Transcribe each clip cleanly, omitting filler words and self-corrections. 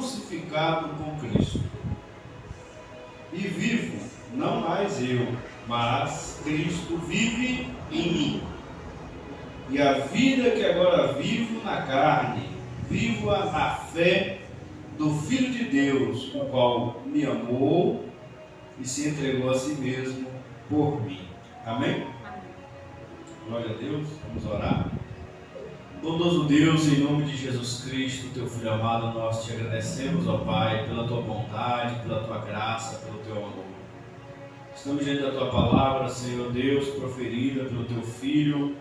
crucificado com Cristo. E vivo, não mais eu, mas Cristo vive em mim. E a vida que agora vivo na carne, vivo-a na fé do Filho de Deus, o qual me amou e se entregou a si mesmo por mim. Amém? Glória a Deus. Vamos orar. Bondoso Deus, em nome de Jesus Cristo, teu Filho amado, nós te agradecemos, ó Pai, pela tua bondade, pela tua graça, pelo teu amor. Estamos diante da tua palavra, Senhor Deus, proferida pelo teu Filho,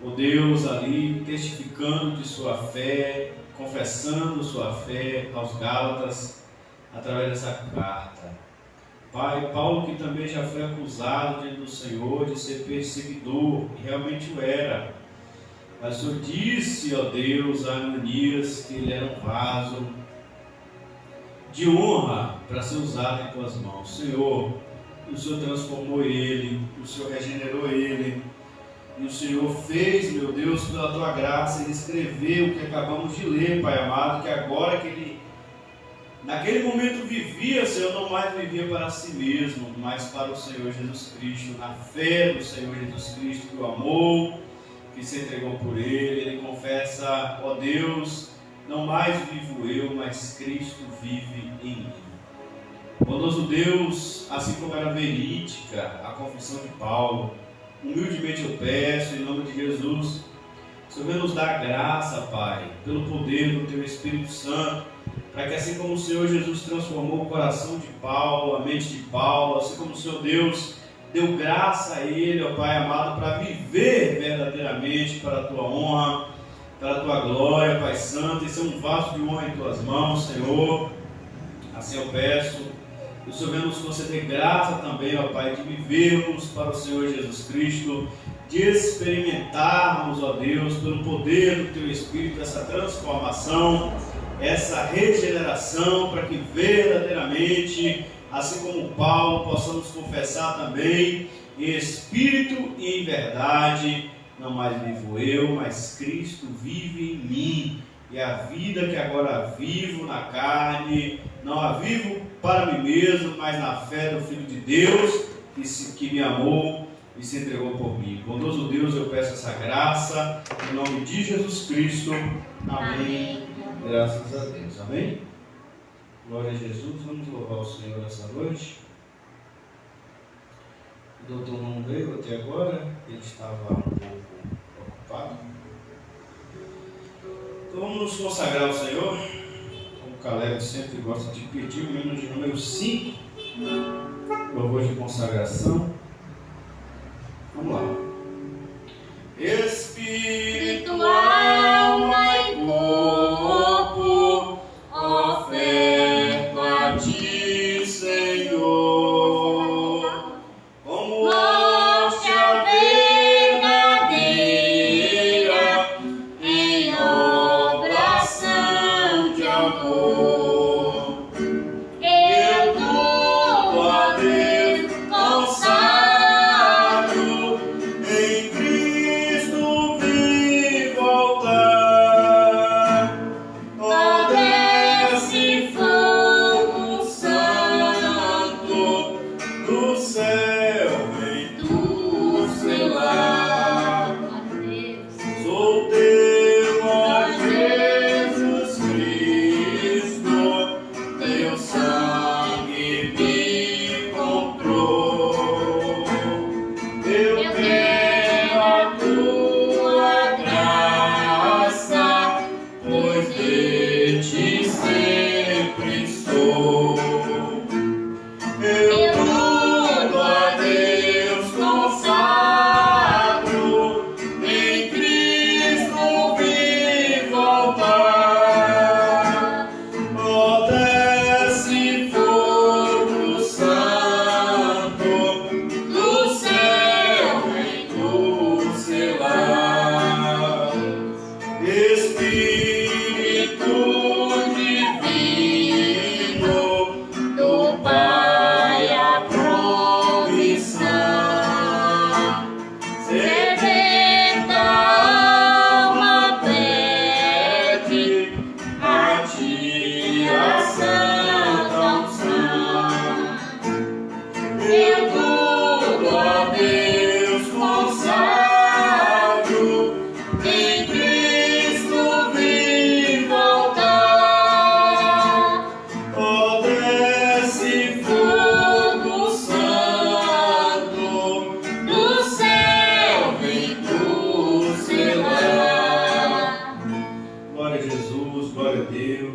ó Deus, ali testificando de sua fé, confessando sua fé aos Gálatas, através dessa carta. Pai, Paulo, que também já foi acusado diante do Senhor de ser perseguidor, e realmente o era. Mas o Senhor disse, ó Deus, a Ananias que ele era um vaso de honra para ser usado em tuas mãos. Senhor, o Senhor transformou ele, o Senhor regenerou ele, e o Senhor fez, meu Deus, pela tua graça, ele escreveu o que acabamos de ler, Pai amado, que agora que ele naquele momento vivia, Senhor, não mais vivia para si mesmo, mas para o Senhor Jesus Cristo, na fé do Senhor Jesus Cristo, que o amou, que se entregou por ele. Ele confessa, ó Deus, não mais vivo eu, mas Cristo vive em mim. Bondoso Deus, assim como era verídica a confissão de Paulo, humildemente eu peço, em nome de Jesus, o Senhor nos dá graça, Pai, pelo poder do teu Espírito Santo, para que assim como o Senhor Jesus transformou o coração de Paulo, a mente de Paulo, assim como o Senhor Deus deu graça a ele, ó Pai amado, para viver verdadeiramente para a tua honra, para a tua glória, Pai Santo, e ser um vaso de honra em tuas mãos, Senhor. Assim eu peço, que o Senhor venha nos conceder graça também, ó Pai, de vivermos para o Senhor Jesus Cristo, de experimentarmos, ó Deus, pelo poder do teu Espírito, essa transformação, essa regeneração, para que verdadeiramente, assim como Paulo, possamos confessar também em espírito e em verdade, não mais vivo eu, mas Cristo vive em mim, e a vida que agora vivo na carne, não a vivo para mim mesmo, mas na fé do Filho de Deus, que me amou e se entregou por mim. Bondoso Deus, eu peço essa graça, em nome de Jesus Cristo. Amém. Graças a Deus. Amém? Glória a Jesus. Vamos louvar o Senhor essa noite. O doutor não veio até agora, ele estava um pouco ocupado. Então vamos nos consagrar ao Senhor, como o Caleb sempre gosta de pedir, o hino de número 5, louvor de consagração. Vamos lá. Espírito, alma e corpo, oferto a ti, Senhor, como hóstia verdadeira, em oblação de amor. Eu dou a Deus consagro, em Cristo vim voltar. Ó desce fogo santo do céu, vem do seu lar. Sou teu, ó Jesus Cristo,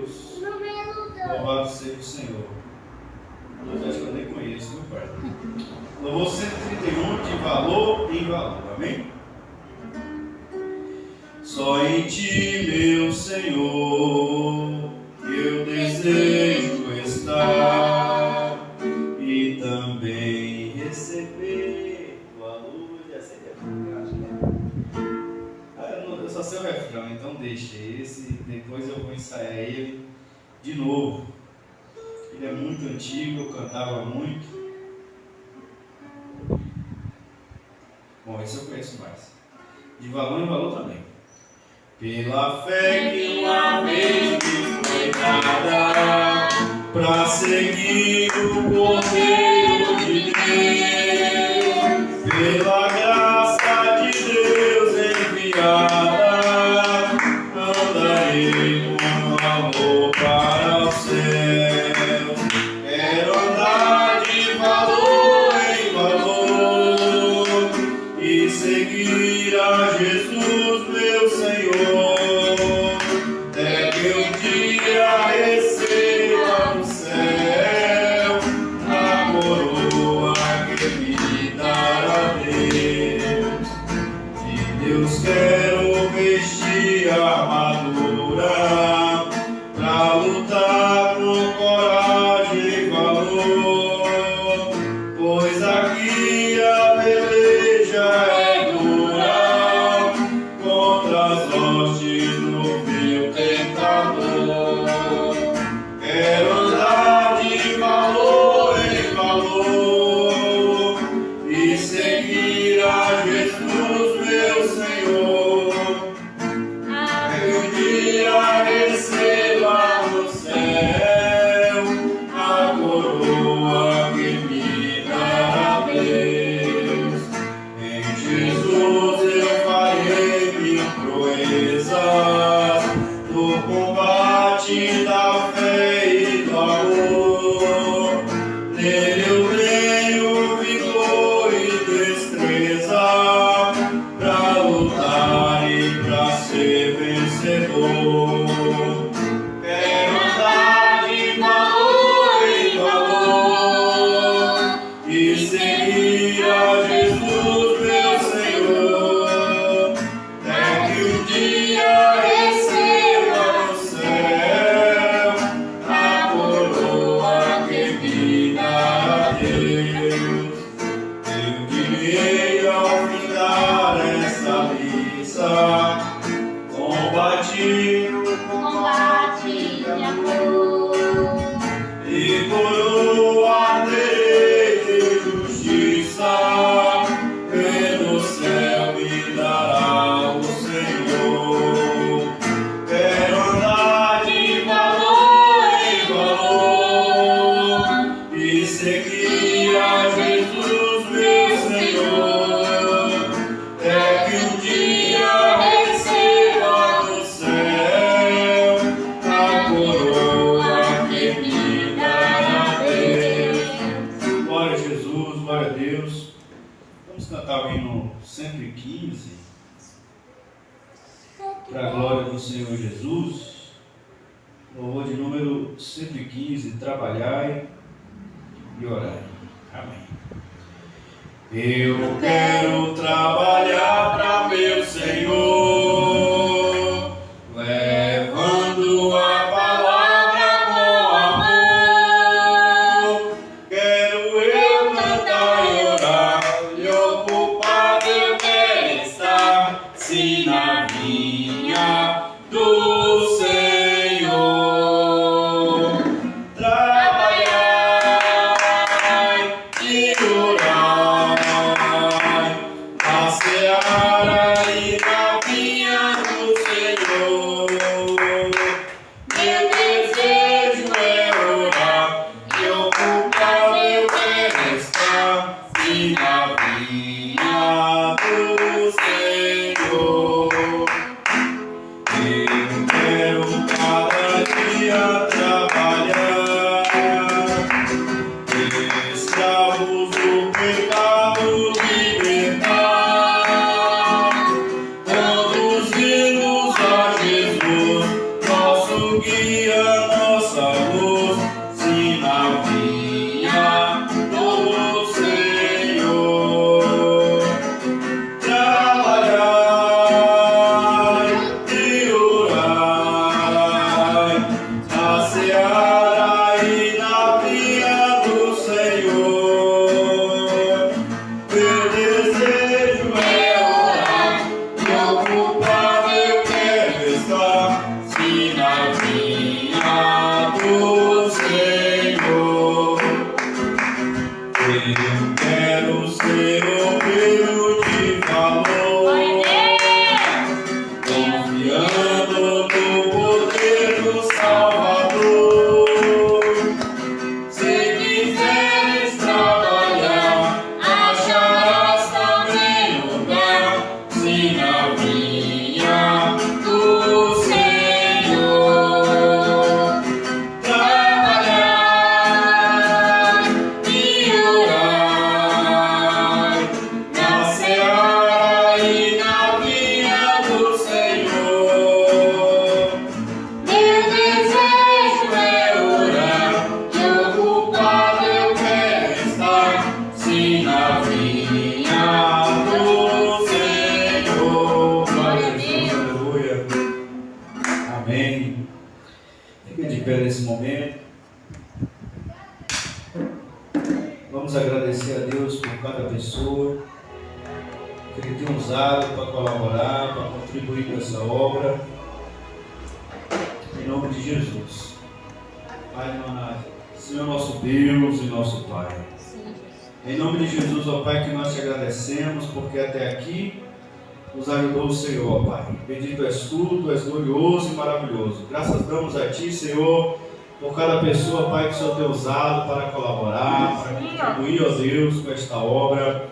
Deus. Louvado seja o Senhor. Eu acho que eu nem conheço, meu Pai. Louvor 131, de valor em valor. Amém? Só em Ti, meu Senhor, eu desejo estar e também receber o valor. Já sei que é acho que eu só sei o refrão, então deixa esse, depois eu vou ensaiar ele de novo. Ele é muito antigo, eu cantava muito. Bom, esse eu conheço mais. De valor em valor também. Pela fé que uma vez me foi dada, pra seguir o Cordeiro de Deus, pela graça de Deus enviada, andarei com amor para o céu. Quero andar de valor em valor e seguir a Jesus, meu Senhor, até que um dia receba no céu a coroa que me dará Deus. De Deus quero vestir a armadura pra lutar com coragem e valor, pois aqui a peleja é dura contra as hostes do meu tentador. Quero andar de valor em valor e seguir a Jesus, meu Senhor, que um dia receba no céu a coroa que me dará Deus. Em Jesus eu farei mil proezas no combate da fé e do amor. Nele eu tenho vigor e destreza pra lutar e pra ser vencedor. Quero andar de valor em valor e seguir a Jesus, meu Senhor, até que um dia receba no céu a coroa que me dará Deus. Eu direi ao findar essa missa, combati o combate de amor e coroa terei de justiça, que no céu me dará o Senhor. Quero andar de valor em valor e seguir a Jesus, meu Senhor, até que um dia receba no céu a coroa que me dará Deus. Glória a Jesus, glória a Deus. Vamos cantar o hino 115, para a glória do Senhor Jesus. Louvor de número 115, trabalhai e orai. Amém. Eu quero trabalhar para meu Senhor, levando a palavra com amor. Quero eu cantar e orar, e ocupado eu quero estar, se na vinha do Senhor. Trabalhai e orai na seara e na vinha do Senhor. Meu desejo é orar e ocupado eu quero estar, se na vinha do Senhor. Eu quero cada dia trabalhar, escravos do pecado libertar, conduzi-los a Jesus, nosso guia. nossa luz, sim, na vinha do Senhor. Trabalhai e orai na seara e na vinha do Senhor. Meu desejo é orar e ocupado eu quero estar, sim, na vinha do Senhor. Eu quero ser obreiro de valor, confiando no poder do Salvador. Se quiseres trabalhar, acharás também lugar, sim, na vinha do Senhor. Trabalhai e orai na seara e na vinha do Senhor. Meu desejo é orar e ocupado eu quero estar, sim, na vinha do Senhor. Glória a Deus, aleluia. Amém. Fique de pé nesse momento. Vamos agradecer a Deus por cada pessoa que Ele tem usado para colaborar, para contribuir com essa obra. Em nome de Jesus. Pai, Senhor nosso Deus e nosso Pai. Em nome de Jesus, ó Pai, que nós te agradecemos, porque até aqui nos ajudou o Senhor, ó Pai. Bendito és tu és glorioso e maravilhoso. Graças damos a Ti, Senhor, por cada pessoa, Pai, que o Senhor tem usado para colaborar, para contribuir, ó Deus, com esta obra.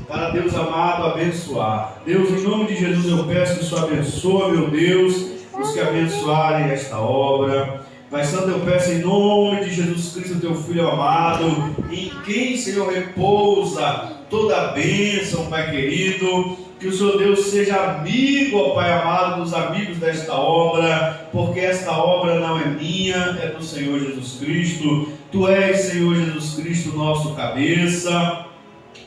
Para Deus amado, abençoar. Deus, em nome de Jesus, eu peço que o Senhor abençoe, meu Deus, os que abençoarem esta obra. Pai Santo, eu peço em nome de Jesus Cristo, teu Filho amado, em quem, Senhor, repousa toda a bênção, Pai querido. Que o Senhor Deus seja amigo, ó Pai amado, dos amigos desta obra, porque esta obra não é minha, é do Senhor Jesus Cristo. Tu és, Senhor Jesus Cristo, nosso cabeça,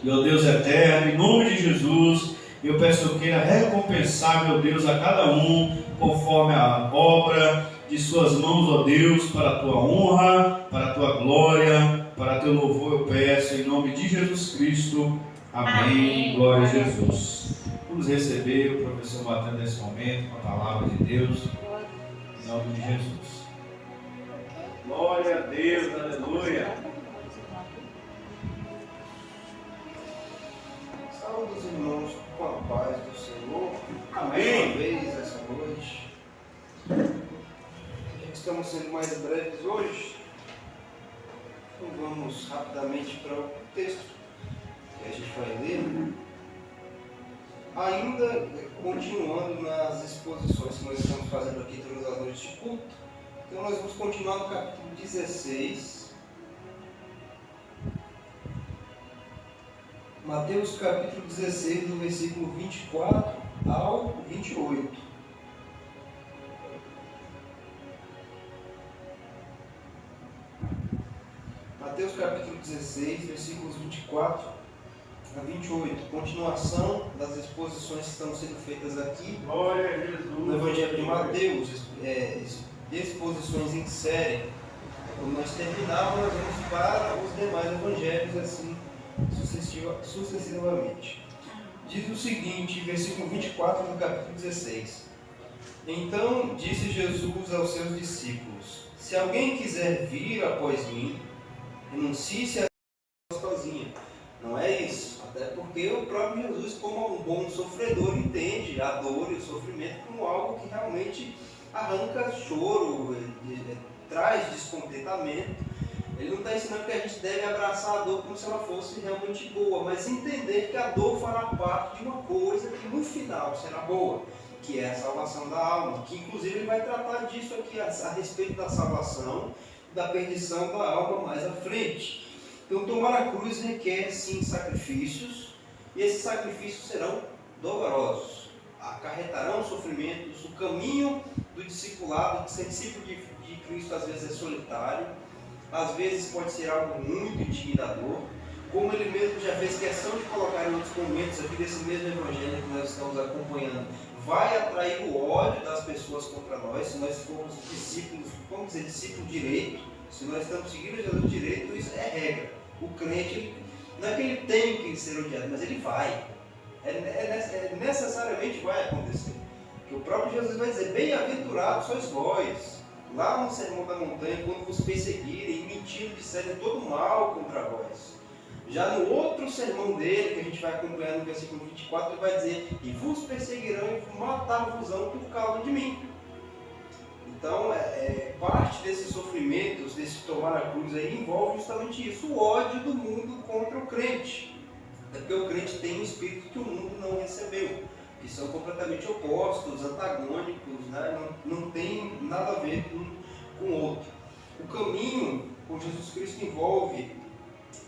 meu Deus eterno. Em nome de Jesus, eu peço que eu queira recompensar, meu Deus, a cada um, conforme a obra de suas mãos, ó Deus, para a tua honra, para a tua glória, para teu louvor, eu peço, em nome de Jesus Cristo. Amém. Glória a Jesus. Vamos receber o professor Mateus nesse momento com a palavra de Deus, em nome de Jesus. Glória a Deus, aleluia. Saúde os irmãos com a paz do Senhor. Amém. Uma vez essa noite. Estamos sendo mais breves hoje. Então vamos rapidamente para o texto que a gente vai ler. Ainda continuando nas exposições que nós estamos fazendo aqui todas as noites de culto. Então nós vamos continuar no capítulo 16. Mateus capítulo 16, do versículo 24 ao 28. Mateus capítulo 16, versículos 24 a 28. Continuação das exposições que estão sendo feitas aqui. Glória a Jesus. No Evangelho de Mateus, exposições em série. Quando nós terminarmos, nós vamos para os demais evangelhos, assim sucessivamente. Diz o seguinte, versículo 24 do capítulo 16. Então disse Jesus aos seus discípulos: se alguém quiser vir após mim, renuncie-se a si sozinho. Não é isso. Até porque o próprio Jesus, como um bom sofredor, entende a dor e o sofrimento como algo que realmente arranca choro, traz descontentamento. Ele não está ensinando que a gente deve abraçar a dor como se ela fosse realmente boa, mas entender que a dor fará parte de uma coisa que no final será boa, que é a salvação da alma, que inclusive ele vai tratar disso aqui a respeito da salvação, da perdição da alma mais à frente. Então tomar a cruz requer sim sacrifícios, e esses sacrifícios serão dolorosos, acarretarão sofrimentos. O caminho do discipulado, de ser discípulo de Cristo às vezes é solitário, às vezes pode ser algo muito intimidador, como ele mesmo já fez questão de colocar em outros momentos aqui desse mesmo evangelho que nós estamos acompanhando, vai atrair o ódio das pessoas contra nós, se nós formos discípulos, vamos dizer, discípulo direito, se nós estamos seguindo Jesus direito, isso é regra. O crente, não é que ele tem que ser odiado, mas ele vai. Necessariamente vai acontecer. Que o próprio Jesus vai dizer, bem-aventurados sois vós, lá no Sermão da Montanha, quando vos perseguirem e mentindo disserem todo mal contra vós. Já no outro sermão dele, que a gente vai acompanhar no versículo 24, ele vai dizer, e vos perseguirão e matar-vos-ão por causa de mim. Então, parte desses sofrimentos, desse tomar a cruz aí, envolve justamente isso, o ódio do mundo contra o crente. É porque o crente tem um espírito que o mundo não recebeu, que são completamente opostos, antagônicos, né? Não tem nada a ver com o outro. O caminho com Jesus Cristo envolve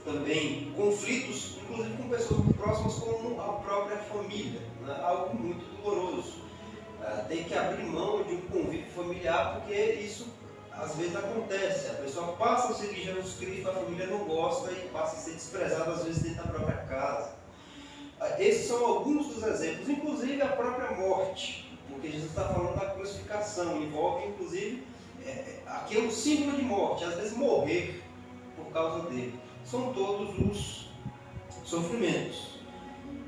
também conflitos, inclusive com pessoas muito próximas, como a própria família, né? Algo muito doloroso. Tem que abrir mão de um convívio familiar, porque isso às vezes acontece. A pessoa passa a seguir Jesus Cristo, a família não gosta e passa a ser desprezada às vezes dentro da própria casa. Esses são alguns dos exemplos, inclusive a própria morte, porque Jesus está falando da crucificação, envolve inclusive aqui é um símbolo de morte, às vezes morrer por causa dele. São todos os sofrimentos.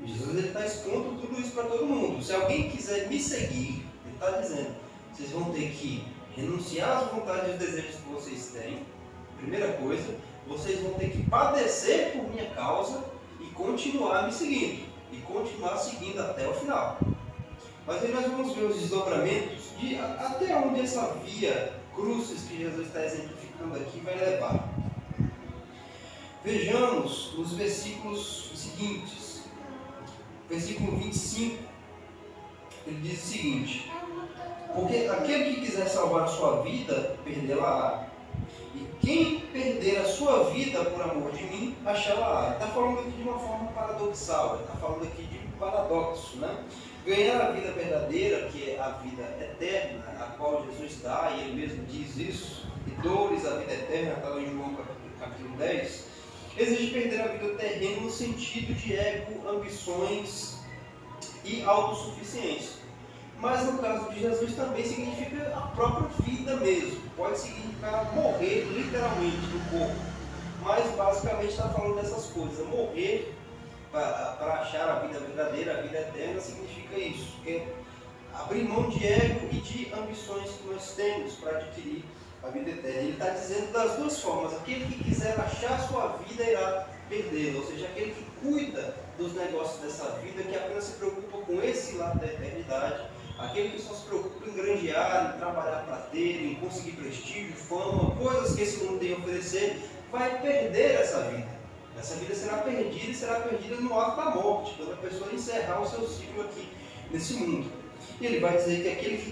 Jesus está expondo tudo isso para todo mundo. Se alguém quiser me seguir, ele está dizendo, vocês vão ter que renunciar às vontades e aos desejos que vocês têm. Primeira coisa, vocês vão ter que padecer por minha causa e continuar me seguindo. E continuar seguindo até o final. Mas aí nós vamos ver os desdobramentos de até onde essa via crucis que Jesus está exemplificando aqui vai levar. Vejamos os versículos seguintes. Versículo 25, ele diz o seguinte, porque aquele que quiser salvar a sua vida, perdê-la-á. E quem perder a sua vida por amor de mim, achá-la-á. Ele está falando aqui de uma forma paradoxal, ele está falando aqui de um paradoxo, né? Ganhar a vida verdadeira, que é a vida eterna, a qual Jesus dá, e ele mesmo diz isso, e dores a vida eterna, está lá em João capítulo 10, exige perder a vida terrena no sentido de ego, ambições e autossuficiência. Mas no caso de Jesus também significa a própria vida mesmo. Pode significar morrer literalmente do corpo. Mas basicamente está falando dessas coisas. Morrer para achar a vida verdadeira, a vida eterna, significa isso. É abrir mão de ego e de ambições que nós temos para adquirir a vida eterna. Ele está dizendo das duas formas. Aquele que quiser achar a sua vida irá perdê-la. Ou seja, aquele que cuida dos negócios dessa vida, que apenas se preocupa com esse lado da eternidade, aquele que só se preocupa em granjear, em trabalhar para ter, em conseguir prestígio, fama, coisas que esse mundo tem a oferecer, vai perder essa vida. Essa vida será perdida e será perdida no ato da morte, quando a pessoa encerrar o seu ciclo aqui nesse mundo. E ele vai dizer que aquele que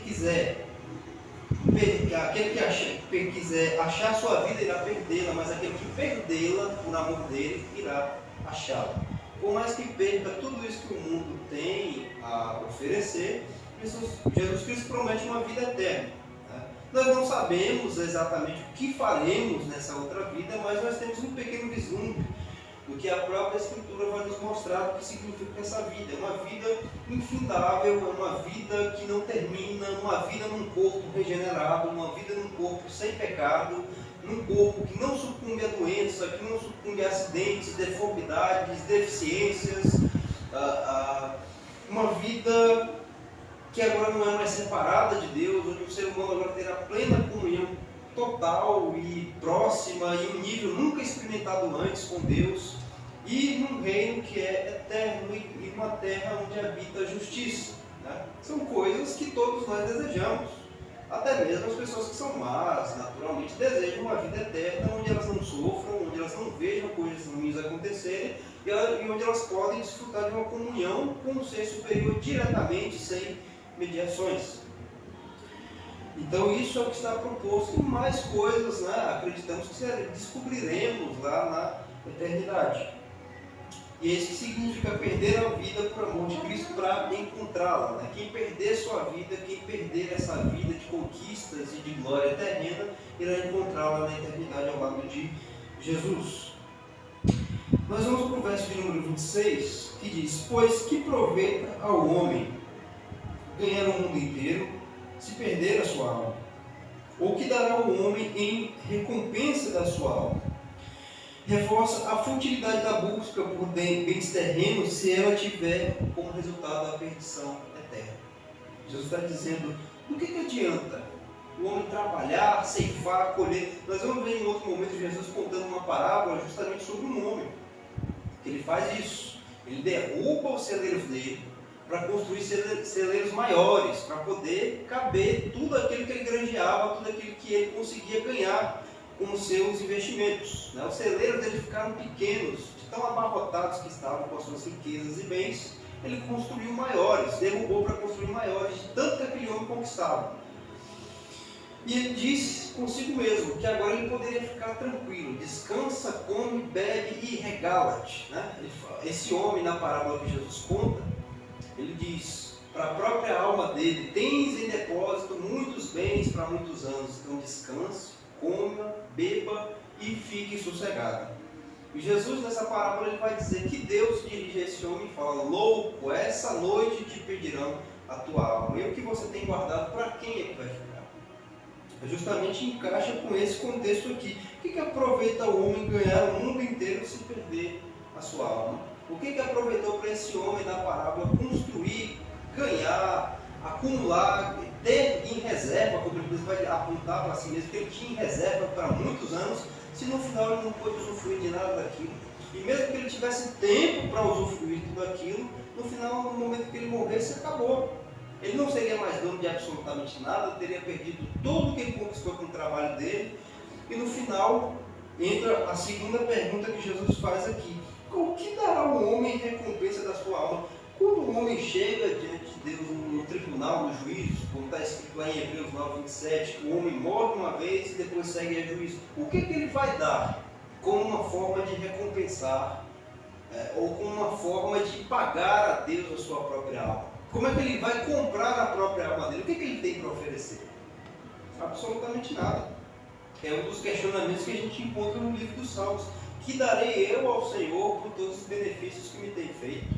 quiser achar a sua vida irá perdê-la, mas aquele que perdê-la por amor dele irá achá-la. Por mais que perca tudo isso que o mundo tem a oferecer, Jesus Cristo promete uma vida eterna. Né? Nós não sabemos exatamente o que faremos nessa outra vida, mas nós temos um pequeno vislumbre do que a própria Escritura vai nos mostrar o que significa essa vida. É uma vida infindável, é uma vida que não termina, uma vida num corpo regenerado, uma vida num corpo sem pecado, num corpo que não sucumbe a doença, que não sucumbe a acidentes, deformidades, deficiências, uma vida que agora não é mais separada de Deus, onde o ser humano agora terá plena comunhão total e próxima e um nível nunca experimentado antes com Deus, e num reino que é eterno e uma terra onde habita a justiça. Né? São coisas que todos nós desejamos. Até mesmo as pessoas que são más, naturalmente, desejam uma vida eterna onde elas não sofram, onde elas não vejam coisas ruins acontecerem e onde elas podem desfrutar de uma comunhão com o ser superior diretamente, sem mediações. Então isso é o que está proposto e mais coisas, né? Acreditamos que descobriremos lá na eternidade. E é isso que significa perder a vida por amor de Cristo para encontrá-la. Né? Quem perder sua vida, quem perder essa vida de conquistas e de glória terrena, irá encontrá-la na eternidade ao lado de Jesus. Nós vamos para o verso de número 26, que diz: pois que proveita ao homem ganhar o mundo inteiro, se perder a sua alma? Ou que dará ao homem em recompensa da sua alma? Reforça a futilidade da busca por bens terrenos se ela tiver como resultado a perdição eterna. Jesus está dizendo, do que adianta o homem trabalhar, ceifar, colher? Nós vamos ver em outro momento Jesus contando uma parábola justamente sobre um homem. Ele faz isso. Ele derruba os celeiros dele para construir celeiros maiores, para poder caber tudo aquilo que ele granjeava, tudo aquilo que ele conseguia ganhar com os seus investimentos. Os celeiros dele ficaram pequenos, de tão abarrotados que estavam com as suas riquezas e bens. Ele construiu maiores, derrubou para construir maiores, de tanto que aquele homem conquistava. E ele disse consigo mesmo que agora ele poderia ficar tranquilo, descansa, come, bebe e regala-te. Esse homem, na parábola que Jesus conta, ele diz para a própria alma dele: tens em depósito muitos bens para muitos anos, então descanse, coma, beba e fique sossegado. E Jesus, nessa parábola, ele vai dizer que Deus dirige a esse homem e fala: louco, essa noite te pedirão a tua alma. E o que você tem guardado, para quem é que vai ficar? Justamente encaixa com esse contexto aqui. O que aproveita o homem ganhar o mundo inteiro se perder a sua alma? O que aproveitou para esse homem na parábola construir, ganhar, acumular, ter em reserva, como ele vai apontar para si mesmo, que ele tinha em reserva para muitos anos, se no final ele não pôde usufruir de nada daquilo? E mesmo que ele tivesse tempo para usufruir de tudo aquilo, no final, no momento que ele morresse, acabou. Ele não seria mais dono de absolutamente nada, teria perdido tudo que ele conquistou com o trabalho dele. E no final, entra a segunda pergunta que Jesus faz aqui: o que dará o homem em recompensa da sua alma? Quando o homem chega diante de Deus no tribunal, no juízo, como está escrito lá em Hebreus 9, 27, que o homem morre uma vez e depois segue a juízo, o que ele vai dar como uma forma de recompensar, ou como uma forma de pagar a Deus a sua própria alma? Como é que ele vai comprar a própria alma dele? O que ele tem para oferecer? Absolutamente nada. É um dos questionamentos que a gente encontra no livro dos Salmos. Que darei eu ao Senhor por todos os benefícios que me tem feito?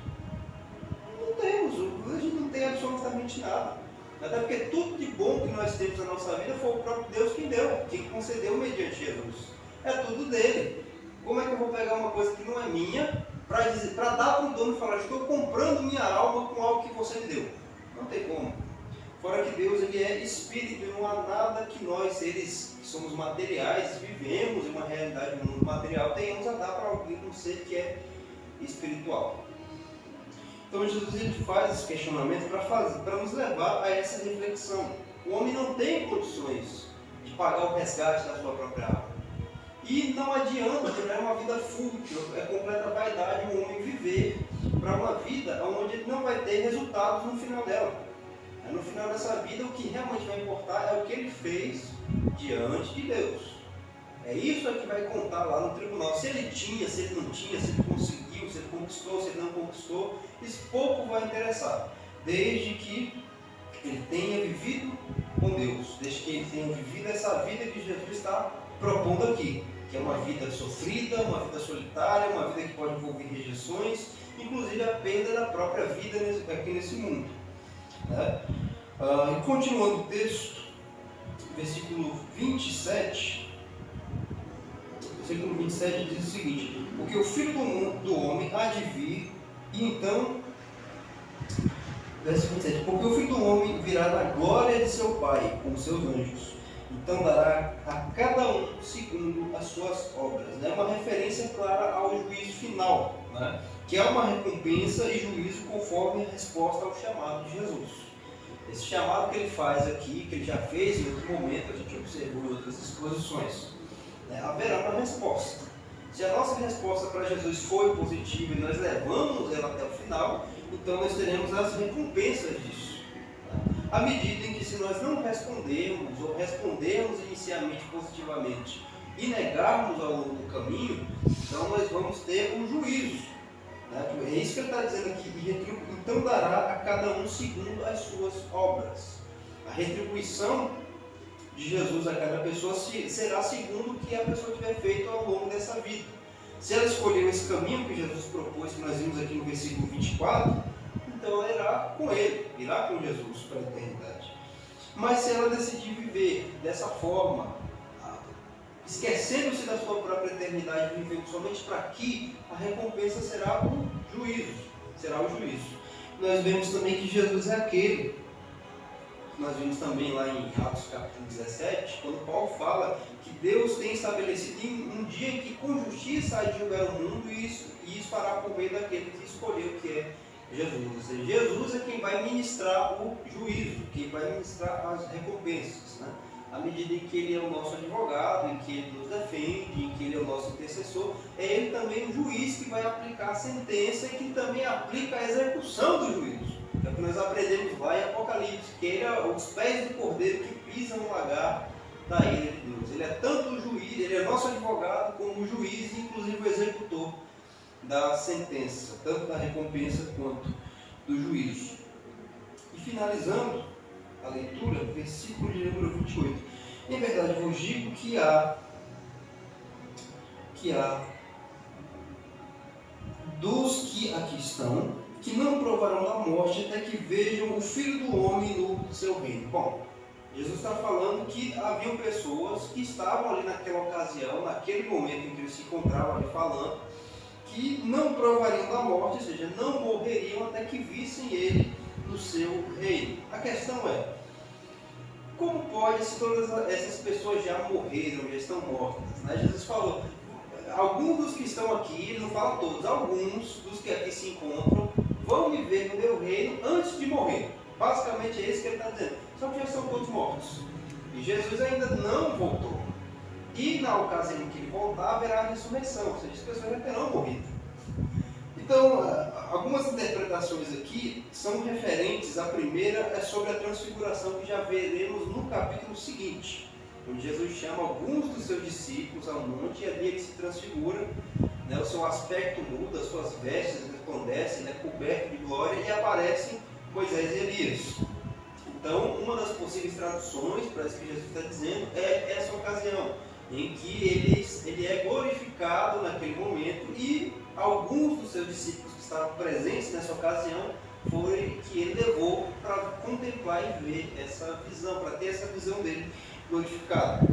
Não temos, a gente não tem absolutamente nada. Até porque tudo de bom que nós temos na nossa vida foi o próprio Deus quem deu, quem concedeu mediante Jesus. É tudo dele. Como é que eu vou pegar uma coisa que não é minha para dar para o dono e falar: estou comprando minha alma com algo que você me deu? Não tem como. Fora que Deus, ele é espírito, não há nada que nós, seres que somos materiais, vivemos em uma realidade do mundo material, tenhamos a dar para alguém, um ser que é espiritual. Então Jesus, ele faz esse questionamento para nos levar a essa reflexão. O homem não tem condições de pagar o resgate da sua própria alma. E não adianta, é uma vida fútil, é completa vaidade o homem viver para uma vida onde ele não vai ter resultados no final dela. No final dessa vida, o que realmente vai importar é o que ele fez diante de Deus. É isso que vai contar lá no tribunal. Se ele tinha, se ele não tinha, se ele conseguiu, se ele conquistou, se ele não conquistou, isso pouco vai interessar. Desde que ele tenha vivido com Deus, desde que ele tenha vivido essa vida que Jesus está propondo aqui, que é uma vida sofrida, uma vida solitária, uma vida que pode envolver rejeições, inclusive a perda da própria vida aqui nesse mundo. E continuando o texto, versículo 27 diz o seguinte: porque o Filho do Homem há de vir, e então, verso 27, porque o Filho do Homem virá na glória de seu Pai com seus anjos, então dará a cada um segundo as suas obras. Uma referência clara ao juízo final, que é uma recompensa e juízo conforme a resposta ao chamado de Jesus. Esse chamado que ele faz aqui, que ele já fez em outro momento, a gente observou em outras exposições, haverá uma resposta. Se a nossa resposta para Jesus foi positiva e nós levamos ela até o final, então nós teremos as recompensas disso. À medida em que, se nós não respondermos ou respondermos inicialmente positivamente e negarmos ao longo do caminho, então nós vamos ter um juízo. Né? É isso que ele está dizendo aqui. Então dará a cada um segundo as suas obras. A retribuição de Jesus a cada pessoa será segundo o que a pessoa tiver feito ao longo dessa vida. Se ela escolheu esse caminho que Jesus propôs, que nós vimos aqui no versículo 24, então ela irá com ele, irá com Jesus para a eternidade. Mas se ela decidir viver dessa forma, esquecendo-se da sua própria eternidade, vivendo somente para aqui, a recompensa será o juízo. Será o juízo. Nós vemos também que Jesus é aquele. Nós vimos também lá em Atos capítulo 17, quando Paulo fala que Deus tem estabelecido um dia em que com justiça há de julgar o mundo, e isso fará por meio daquele que escolheu, que é Jesus. Ou seja, Jesus é quem vai ministrar o juízo, quem vai ministrar as recompensas, né? À medida em que Ele é o nosso advogado, em que Ele nos defende, em que Ele é o nosso intercessor, é Ele também o juiz que vai aplicar a sentença e que também aplica a execução do juízo. É o que nós aprendemos lá em Apocalipse, que Ele é os pés do cordeiro que pisam no lagar da ira de Deus. Ele é tanto o juiz, Ele é nosso advogado, como o juiz e inclusive o executor da sentença, tanto da recompensa quanto do juízo. E finalizando a leitura, versículo de número 28. Em verdade vos digo que há dos que aqui estão, que não provarão da morte até que vejam o Filho do Homem no seu reino. Bom, Jesus está falando que haviam pessoas que estavam ali naquela ocasião, naquele momento em que eles se encontravam ali falando, que não provariam da morte, ou seja, não morreriam até que vissem ele no seu reino. A questão é, como pode, se todas essas pessoas já morreram, já estão mortas? Né? Jesus falou, alguns dos que estão aqui, ele não fala todos, alguns dos que aqui se encontram, vão me ver no meu reino antes de morrer. Basicamente é isso que ele está dizendo. Só que já são todos mortos. E Jesus ainda não voltou. E na ocasião em que ele voltar, haverá a ressurreição. Ou seja, as pessoas já terão morrido. Então, algumas interpretações aqui são referentes. A primeira é sobre a transfiguração que já veremos no capítulo seguinte, onde Jesus chama alguns dos seus discípulos ao monte e ali ele se transfigura, né, o seu aspecto muda, as suas vestes resplandecem, né, coberto de glória, e aparecem Moisés e Elias. Então, uma das possíveis traduções para isso que Jesus está dizendo é essa ocasião, em que ele é glorificado naquele momento e alguns dos seus discípulos que estavam presentes nessa ocasião foi que ele levou para contemplar e ver essa visão, para ter essa visão dele glorificada.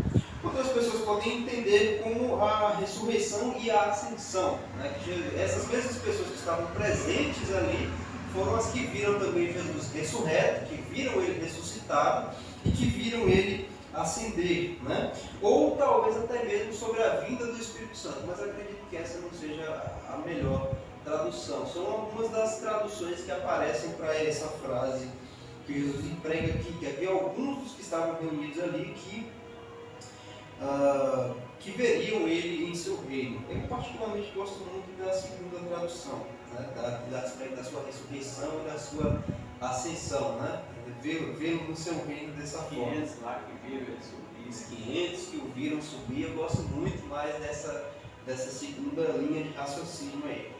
Outras pessoas podem entender como a ressurreição e a ascensão, né? Que essas mesmas pessoas que estavam presentes ali foram as que viram também Jesus ressurreto, que viram ele ressuscitado e que viram ele ascender, né? Ou talvez até mesmo sobre a vinda do Espírito Santo, mas acredito que essa não seja a melhor tradução. São algumas das traduções que aparecem para essa frase que Jesus emprega aqui, que havia alguns dos que estavam reunidos ali que veriam ele em seu reino. Eu particularmente gosto muito da segunda tradução, né? da sua ressurreição e da sua ascensão, né? Vê-lo no seu reino dessa forma. 500 lá que viram ele subir. Os 500 que o viram subir, eu gosto muito mais dessa segunda linha de raciocínio aí.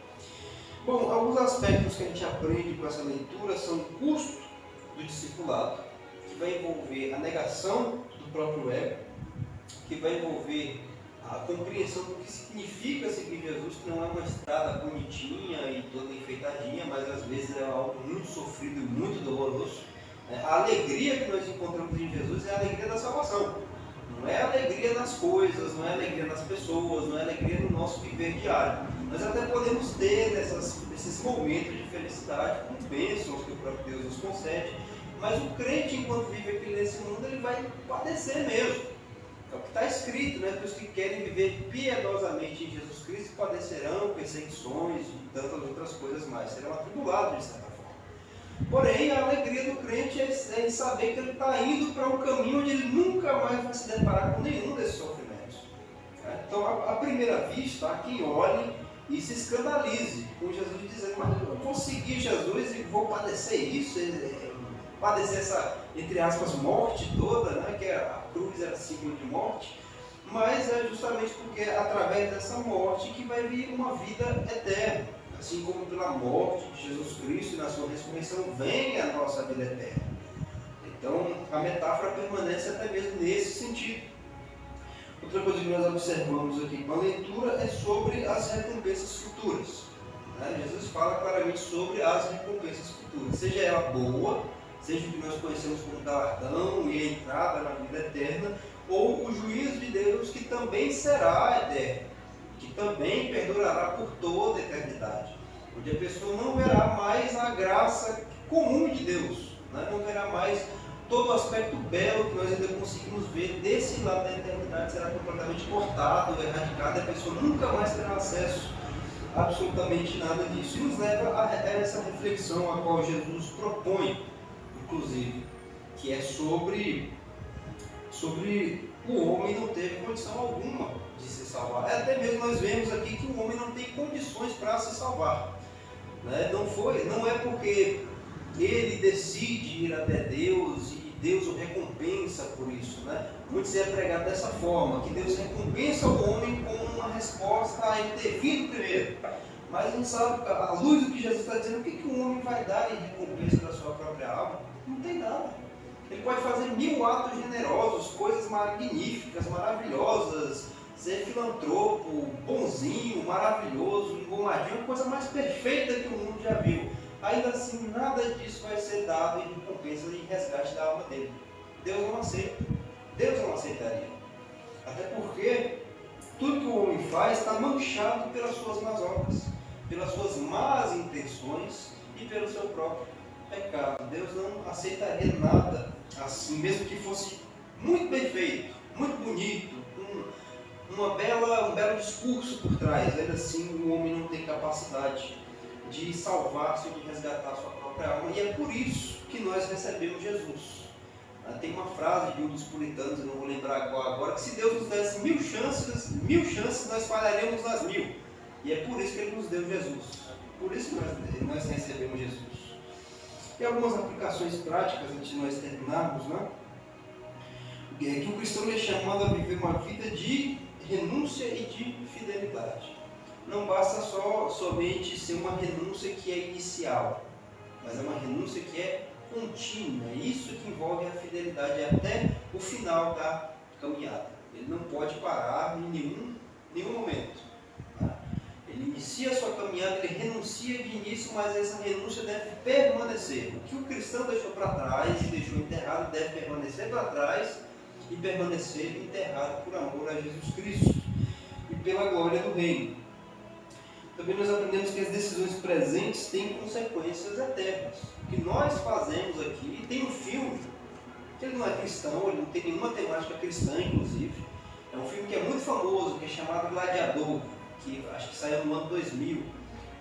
Bom, alguns aspectos que a gente aprende com essa leitura são o custo do discipulado, que vai envolver a negação do próprio ego, que vai envolver a compreensão do que significa seguir Jesus, que não é uma estrada bonitinha e toda enfeitadinha, mas às vezes é algo muito sofrido e muito doloroso. A alegria que nós encontramos em Jesus é a alegria da salvação. Não é a alegria nas coisas, não é a alegria nas pessoas, não é a alegria no nosso viver diário. Nós até podemos ter esses momentos de felicidade com bênçãos que o próprio Deus nos concede, mas o crente, enquanto vive aqui nesse mundo, ele vai padecer mesmo. É o que está escrito, né? Que os que querem viver piedosamente em Jesus Cristo padecerão perseguições e tantas outras coisas mais. Serão atribulados de certa forma. Porém, a alegria do crente é em saber que ele está indo para um caminho onde ele nunca mais vai se deparar com nenhum desses sofrimentos. Então, à primeira vista, há quem olhe e se escandalize com Jesus dizendo, mas eu vou seguir Jesus e vou padecer isso, padecer essa, entre aspas, morte toda, né? Que a cruz era símbolo de morte, mas é justamente porque é através dessa morte que vai vir uma vida eterna. assim como pela morte de Jesus Cristo e na sua ressurreição vem a nossa vida eterna. Então, a metáfora permanece até mesmo nesse sentido. Outra coisa que nós observamos aqui com a leitura é sobre as recompensas futuras. Jesus fala claramente sobre as recompensas futuras, seja ela boa, seja o que nós conhecemos como galardão e a entrada na vida eterna, ou o juízo de Deus que também será eterno, que também perdurará por toda a eternidade, onde a pessoa não verá mais a graça comum de Deus, não verá mais todo o aspecto belo que nós ainda conseguimos ver desse lado da eternidade será completamente cortado, erradicado, e a pessoa nunca mais terá acesso a absolutamente nada disso. E nos leva a essa reflexão a qual Jesus propõe, inclusive, que é sobre o homem não ter condição alguma de se salvar. Até mesmo nós vemos aqui que o homem não tem condições para se salvar. Não é porque ele decide ir até Deus e Deus o recompensa por isso. Muitos é pregado dessa forma, que Deus recompensa o homem com uma resposta a ele ter vindo primeiro. Mas a gente sabe, à luz do que Jesus está dizendo, o que o homem vai dar em recompensa da sua própria alma? Não tem nada. Ele pode fazer 1000 atos generosos, coisas magníficas, maravilhosas, ser filantropo, bonzinho, maravilhoso, engomadinho, a coisa mais perfeita que o mundo já viu. Ainda assim, nada disso vai ser dado em recompensa e resgate da alma dele. Deus não aceita. Deus não aceitaria. Até porque tudo que o homem faz está manchado pelas suas más obras, pelas suas más intenções e pelo seu próprio pecado. Deus não aceitaria nada assim, mesmo que fosse muito bem feito, muito bonito, um belo discurso por trás. Ainda assim, o homem não tem capacidade de salvar-se ou de resgatar a sua própria alma. E é por isso que nós recebemos Jesus. Tem uma frase de um dos puritanos, eu não vou lembrar agora, que se Deus nos desse 1000 chances, nós falharemos nas 1000. E é por isso que Ele nos deu Jesus. Por isso que nós recebemos Jesus. E algumas aplicações práticas, antes de nós terminarmos, é que o cristão é chamado a viver uma vida de renúncia e de fidelidade. Não basta somente ser uma renúncia que é inicial, mas é uma renúncia que é contínua. Isso que envolve a fidelidade até o final da caminhada. Ele não pode parar em nenhum momento. Ele inicia a sua caminhada, ele renuncia de início, mas essa renúncia deve permanecer. O que o cristão deixou para trás e deixou enterrado deve permanecer para trás e permanecer enterrado por amor a Jesus Cristo e pela glória do reino. Também nós aprendemos que as decisões presentes têm consequências eternas. O que nós fazemos aqui, e tem um filme, que ele não é cristão, ele não tem nenhuma temática cristã, inclusive. É um filme que é muito famoso, que é chamado Gladiador, que acho que saiu no ano 2000,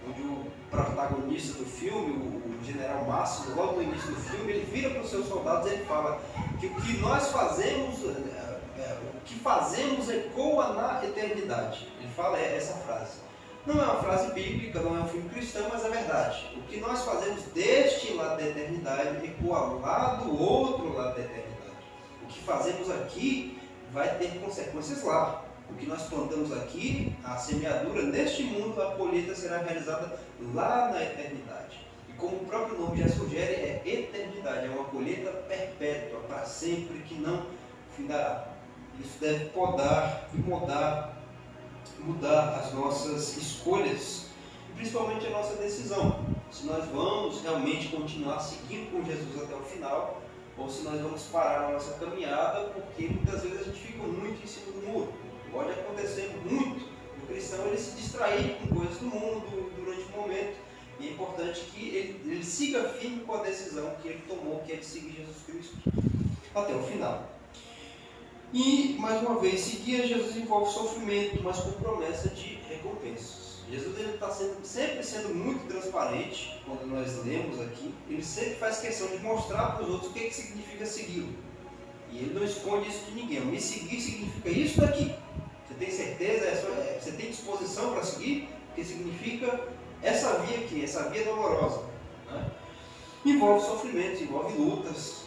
onde o protagonista do filme, o general Máximo, logo no início do filme, ele vira para os seus soldados e ele fala que o que nós fazemos, o que fazemos ecoa na eternidade. Ele fala essa frase. Não é uma frase bíblica, não é um filme cristão, mas é verdade. O que nós fazemos deste lado da eternidade ecoa lá do outro lado da eternidade. O que fazemos aqui vai ter consequências lá. O que nós plantamos aqui, a semeadura neste mundo, a colheita será realizada lá na eternidade. E como o próprio nome já sugere, é eternidade, é uma colheita perpétua, para sempre, que não findará. Isso deve podar e mudar as nossas escolhas, e principalmente a nossa decisão. Se nós vamos realmente continuar seguindo com Jesus até o final, ou se nós vamos parar a nossa caminhada, porque muitas vezes a gente fica muito em cima do muro. Pode acontecer muito o cristão ele se distrair com coisas do mundo durante o momento, e é importante que ele siga firme com a decisão que ele tomou, que é de seguir Jesus Cristo até o final. E, mais uma vez, seguir a Jesus envolve sofrimento, mas com promessa de recompensas. Jesus está sempre sendo muito transparente quando nós lemos aqui. Ele sempre faz questão de mostrar para os outros o que significa segui-lo. E ele não esconde isso de ninguém. Me seguir significa isso daqui. Você tem certeza? Você tem disposição para seguir? Porque significa essa via aqui, essa via dolorosa. Envolve sofrimento, envolve lutas.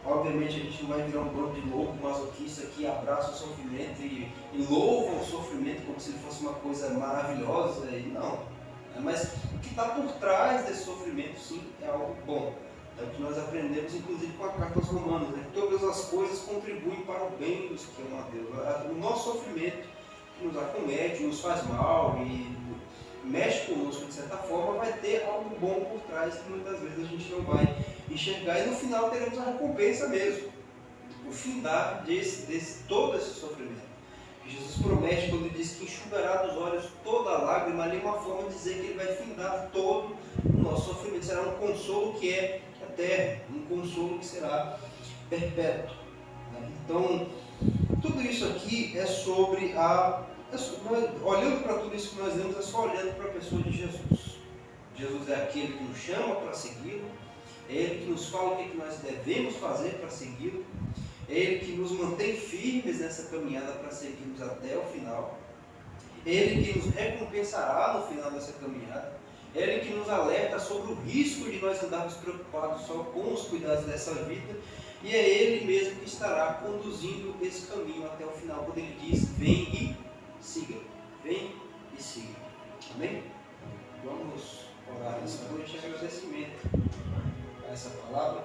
Obviamente a gente não vai virar um bando de louco masoquista que abraça o sofrimento e louva o sofrimento como se ele fosse uma coisa maravilhosa. E não. Mas o que está por trás desse sofrimento, sim, é algo bom. É o que nós aprendemos, inclusive, com a carta aos Romanos, né? Todas as coisas contribuem para o bem dos que amam a Deus. O nosso sofrimento que nos acomete, nos faz mal e mexe conosco de certa forma, vai ter algo bom por trás que muitas vezes a gente não vai enxergar, e no final teremos a recompensa mesmo, o findar desse todo esse sofrimento. Jesus promete quando ele diz que enxugará dos olhos toda a lágrima, ali uma forma de dizer que ele vai findar todo o nosso sofrimento. Será um consolo que é eterno, um consolo que será perpétuo. Então, tudo isso aqui é sobre olhando para tudo isso que nós lemos, é só olhando para a pessoa de Jesus. Jesus é aquele que nos chama para segui-lo, é Ele que nos fala o que nós devemos fazer para segui-lo, é Ele que nos mantém firmes nessa caminhada para seguirmos até o final, é Ele que nos recompensará no final dessa caminhada, é Ele que nos alerta sobre o risco de nós andarmos preocupados só com os cuidados dessa vida, e é Ele mesmo que estará conduzindo esse caminho até o final, quando Ele diz: vem e siga, vem e siga. Amém? Vamos orar nessa noite em agradecimento a essa palavra.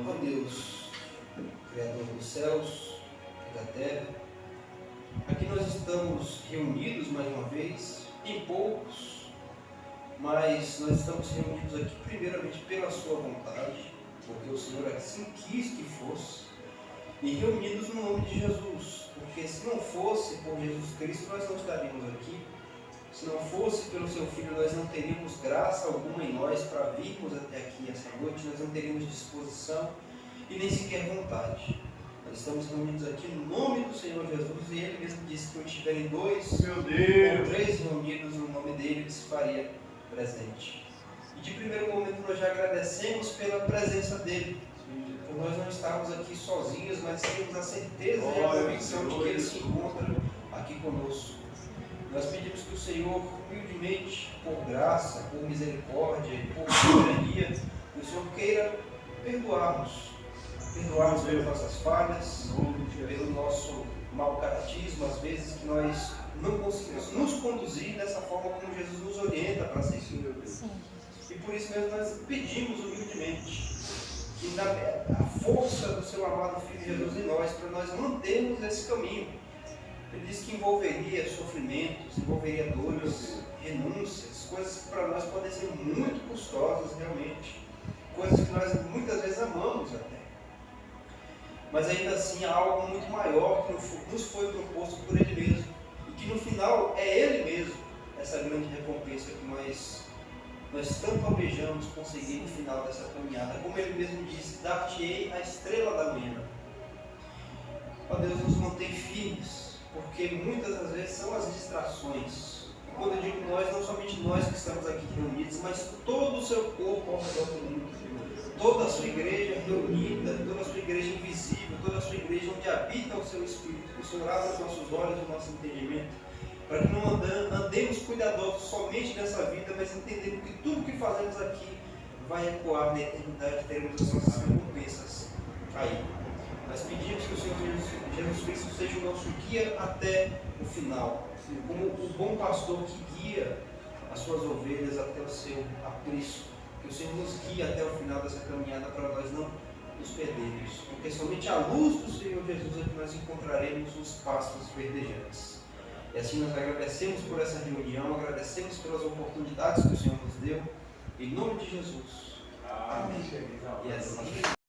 Ó Deus, Criador dos céus e da terra, aqui nós estamos reunidos mais uma vez, em poucos, mas nós estamos reunidos aqui primeiramente pela sua vontade, porque o Senhor assim quis que fosse, e reunidos no nome de Jesus, porque se não fosse por Jesus Cristo nós não estaríamos aqui, se não fosse pelo seu Filho nós não teríamos graça alguma em nós para virmos até aqui essa noite, nós não teríamos disposição e nem sequer vontade. Nós estamos reunidos aqui no nome do Senhor Jesus, e Ele mesmo disse que onde estiverem dois ou três reunidos no nome dEle, Ele se faria presente. E de primeiro momento nós já agradecemos pela presença dEle, por nós não estarmos aqui sozinhos, mas temos a certeza e a convicção de que Ele se encontra aqui conosco. Nós pedimos que o Senhor, humildemente, por graça, por misericórdia e por soberania, que o Senhor queira perdoar-nos pelas nossas falhas, pelo nosso mau caratismo, às vezes que nós não conseguimos nos conduzir dessa forma como Jesus nos orienta para ser filho. E por isso mesmo nós pedimos humildemente que a força do seu amado Filho Jesus em nós, para nós mantermos esse caminho. Ele disse que envolveria sofrimentos, envolveria dores, renúncias, coisas que para nós podem ser muito custosas realmente, coisas que nós muitas vezes amamos até. Mas ainda assim há algo muito maior que nos foi proposto por Ele mesmo, e que no final é Ele mesmo, essa grande recompensa que nós tanto almejamos conseguir no final dessa caminhada. Como Ele mesmo disse: dar-te-ei a estrela da manhã. Ó Deus, nos mantém firmes, porque muitas das vezes são as distrações. E quando eu digo nós, não somente nós que estamos aqui reunidos, mas todo o seu corpo ao redor do mundo, toda a sua igreja reunida, toda a sua igreja invisível, toda a sua igreja onde habita o seu Espírito. Que o Senhor abra os nossos olhos e o nosso entendimento, para que não andemos cuidadosos somente nessa vida, mas entendendo que tudo que fazemos aqui vai ecoar na eternidade, teremos as nossas recompensas aí. Nós pedimos que o Senhor Jesus Cristo seja o nosso guia até o final, como o bom pastor que guia as suas ovelhas até o seu aprisco. Que o Senhor nos guie até o final dessa caminhada, para nós não nos perdermos, porque somente à luz do Senhor Jesus é que nós encontraremos os pastos verdejantes. E assim nós agradecemos por essa reunião, agradecemos pelas oportunidades que o Senhor nos deu, em nome de Jesus. Amém. E assim